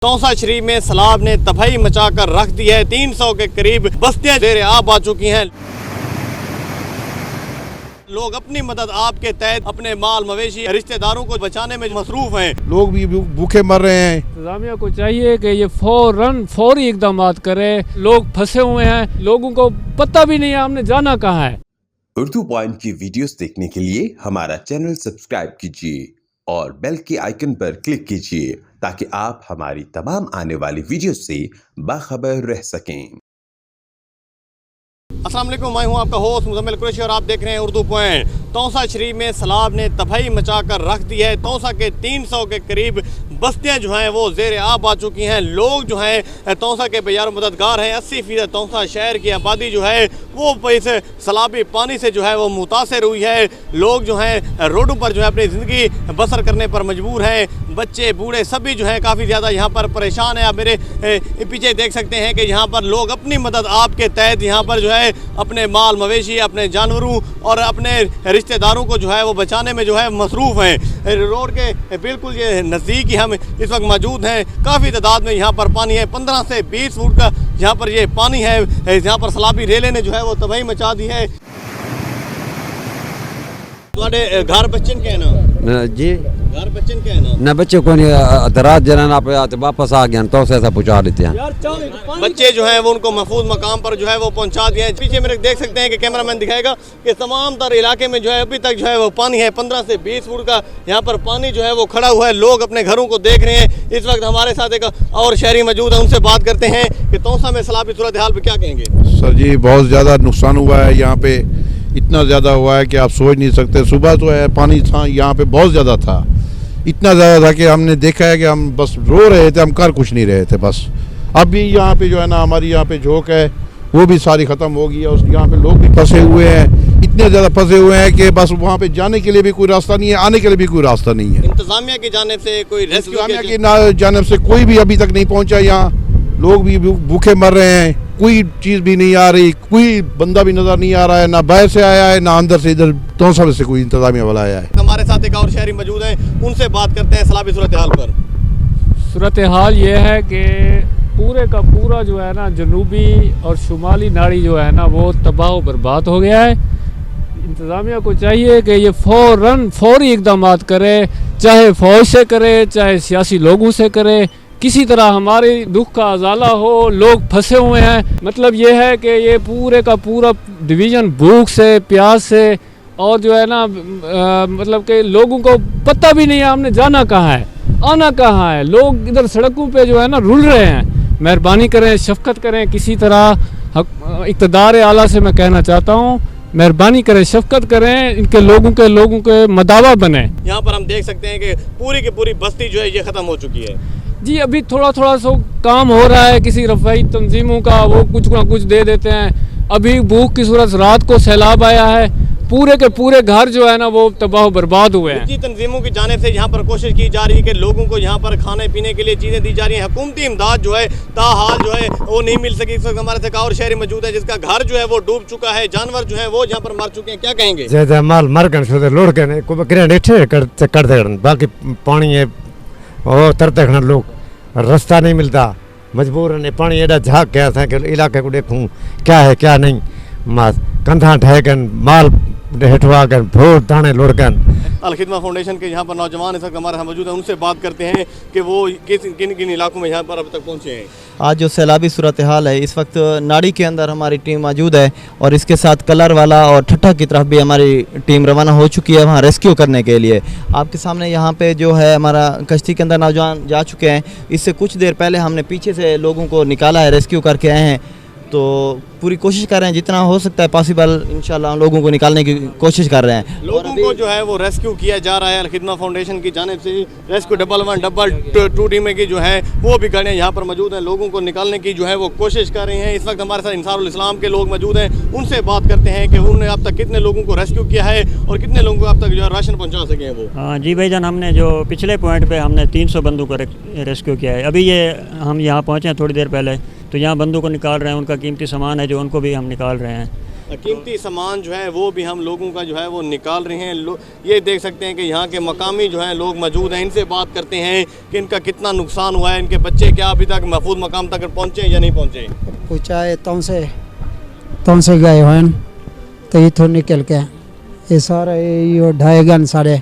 तौसा शरीफ में सैलाब ने तबाही मचाकर रख दी है। 300 के करीब बस्तियां ज़ेरे आब आ चुकी हैं। लोग अपनी मदद आपके तहत अपने माल मवेशी रिश्तेदारों को बचाने में मसरूफ हैं। लोग भी भूखे मर रहे हैं। इंतजामिया को चाहिए कि ये फौरी इकदाम करे। लोग फंसे हुए हैं, लोगों को पता भी नहीं है हमने जाना कहाँ है। उर्दू पॉइंट की वीडियोस देखने के लिए हमारा चैनल सब्सक्राइब कीजिए और बेल के आइकन पर क्लिक कीजिए ताकि आप हमारी तमाम आने वाली वीडियो से बाखबर रह सकें। अस्सलाम वालेकुम, मैं हूं आपका होस्ट मुजम्मिल कुरैशी और आप देख रहे हैं उर्दू पॉइंट। तौसा शरीफ में सैलाब ने तबाही मचाकर रख दी है। तौसा के 300 के करीब बस्तियां जो हैं वो ज़ेरे आब आ चुकी हैं। लोग जो हैं तौसा के बेयार मददगार हैं। 80% तौसा शहर की आबादी जो है वो इस सैलाबी पानी से जो है वो मुतासर हुई है। लोग जो हैं रोडों पर जो है अपनी ज़िंदगी बसर करने पर मजबूर हैं। बच्चे बूढ़े सभी जो हैं काफ़ी ज़्यादा यहाँ पर परेशान हैं। आप मेरे पीछे देख सकते हैं कि यहाँ पर लोग अपनी मदद आपके तहत यहाँ पर जो है अपने माल मवेशी, अपने जानवरों और अपने रिश्तेदारों को जो है वो बचाने में जो है मसरूफ़ हैं। रोड के बिल्कुल ये नज़दीक ही हम इस वक्त मौजूद हैं। काफ़ी तादाद में यहाँ पर पानी है। 15 से 20 फुट का यहाँ पर ये पानी है। यहाँ पर सैलाबी रेले ने जो है वो तबाही मचा दी है। तुम्हारे घर बच्चन के ना जी घर बच्चन के ना ना बच्चे को रात जनाना पे आते वापस आ गया तो ऐसा पहुँचा देते हैं। बच्चे जो हैं वो उनको महफूज मकाम पर जो है वो पहुंचा दिए हैं। पीछे मेरे देख सकते हैं कि कैमरामैन दिखाएगा कि तमाम तर इलाके में जो है अभी तक जो है वो पानी है। 15 से 20 फुट का यहाँ पर पानी जो है वो खड़ा हुआ है। लोग अपने घरों को देख रहे हैं। इस वक्त हमारे साथ एक और शहरी मौजूद है, उनसे बात करते हैं कि तौसा में सैलाबी सूरत हाल पर क्या कहेंगे। सर जी, बहुत ज़्यादा नुकसान हुआ है। यहाँ पे इतना ज़्यादा हुआ है कि आप सोच नहीं सकते। सुबह तो है पानी था यहाँ पे बहुत ज़्यादा था, इतना ज़्यादा था कि हमने देखा है कि हम बस रो रहे थे, हम कर कुछ नहीं रहे थे। बस अभी यहाँ पे जो है ना हमारी यहाँ पे झोंक है वो भी सारी ख़त्म हो गई है। उस यहाँ पे लोग भी फंसे हुए हैं, इतने ज़्यादा फंसे हुए हैं कि बस वहाँ पे जाने के लिए भी कोई रास्ता नहीं है, आने के लिए भी कोई रास्ता नहीं है। इंतजामिया की जानिब से कोई इंतजामिया की जानिब से कोई भी अभी तक नहीं पहुँचा। यहाँ लोग भी भूखे मर रहे हैं, कोई चीज़ भी नहीं आ रही, कोई बंदा भी नज़र नहीं आ रहा है। ना बाहर से आया है ना अंदर से इधर तौसा में से कोई इंतजामिया वाला आया है। हमारे साथ एक और शहरी मौजूद हैं, उनसे बात करते हैं सैलाबी सूरत हाल पर। सूरत हाल ये है कि पूरे का पूरा जो है ना जनूबी और शुमाली नाड़ी जो है ना वो तबाह बर्बाद हो गया है। इंतज़ामिया को चाहिए कि ये फौरी इकदाम करे, चाहे फ़ौज से करे चाहे सियासी लोगों से करे। किसी तरह हमारे दुख का अजाला हो। लोग फंसे हुए हैं। मतलब ये है कि ये पूरे का पूरा डिवीज़न भूख से, प्यास से और जो है ना मतलब कि लोगों को पता भी नहीं है हमने जाना कहाँ है, आना कहाँ है। लोग इधर सड़कों पे जो है ना रुल रहे हैं। मेहरबानी करें, शफकत करें। किसी तरह इक़्तिदार आला से मैं कहना चाहता हूँ, मेहरबानी करें, शफकत करें, इनके लोगों के मदावा बने। यहाँ पर हम देख सकते हैं कि पूरी की पूरी बस्ती जो है ये ख़त्म हो चुकी है। जी अभी थोड़ा थोड़ा सो काम हो रहा है किसी रफ़ाई तंजीमों का, वो कुछ ना कुछ दे देते हैं। अभी भूख की सूरत, रात को सैलाब आया है, पूरे के पूरे घर जो है ना वो तबाह बर्बाद हुए हैं। तंजीमों की जानिब से यहाँ पर कोशिश की जा रही है कि लोगों को यहाँ पर खाने पीने के लिए चीज़ें दी जा रही हैं। हुकूमती इमदाद जो है ताहाल जो है वो नहीं मिल सकी। इस वक्त हमारे साथ और शहरी मौजूद है जिसका घर जो है वो डूब चुका है, जानवर जो है वो यहाँ पर मर चुके हैं। क्या कहेंगे? ज्यादा माल मर गए लोड गए बाकी पानी है और तरते खड़ा लोग रास्ता नहीं मिलता, मजबूर है। पानी एडा झाक गया था कि इलाके को देखूँ क्या है क्या नहीं। मास कंधा ढह गन, माल हेठवा गन, भोर दाने लोड़ गन। अल खिदमा फाउंडेशन के यहाँ पर नौजवान इस वक्त हमारे साथ मौजूद हैं, उनसे बात करते हैं कि वो किन किन इलाकों में यहाँ पर अब तक पहुँचे हैं। आज जो सैलाबी सूरत हाल है, इस वक्त नाड़ी के अंदर हमारी टीम मौजूद है और इसके साथ कलर वाला और ठट्ठा की तरफ भी हमारी टीम रवाना हो चुकी है वहाँ रेस्क्यू करने के लिए। आपके सामने यहाँ पे जो है हमारा कश्ती के अंदर नौजवान जा चुके हैं। इससे कुछ देर पहले हमने पीछे से लोगों को निकाला है, रेस्क्यू करके आए हैं। तो पूरी कोशिश कर रहे हैं जितना हो सकता है पॉसिबल, इंशाल्लाह लोगों को निकालने की कोशिश कर रहे हैं। लोगों को जो है वो रेस्क्यू किया जा रहा है। अल खिदमा फाउंडेशन की जानिब से रेस्क्यू 111 टीमें की जो है वो भी गाड़ियाँ यहाँ पर मौजूद हैं, लोगों को निकालने की जो है वो कोशिश कर रही हैं। इस वक्त हमारे साथ इंसारुल इस्लाम के लोग मौजूद हैं, उनसे बात करते हैं कि उन्होंने अब तक कितने लोगों को रेस्क्यू किया है और कितने लोगों को अब तक जो है राशन पहुँचा सके हैं वो। हाँ जी भाईजान, हमने जो पिछले पॉइंट पे हमने 300 बंदों को रेस्क्यू किया है। अभी ये हम यहाँ पहुँचे हैं थोड़ी देर पहले, तो यहाँ बंदों को निकाल रहे हैं। उनका कीमती सामान है जो उनको भी हम निकाल रहे हैं। कीमती सामान जो है वो भी हम लोगों का जो है वो निकाल रहे हैं। ये देख सकते हैं कि यहाँ के मकामी जो हैं लोग मौजूद हैं, इनसे बात करते हैं कि इनका कितना नुकसान हुआ है, इनके बच्चे क्या अभी तक महफूज मकाम तक पहुँचे या नहीं पहुँचे। पूछा है तो से गए हुए तो इथों निकल के ये सारे यो ढाएगन सारे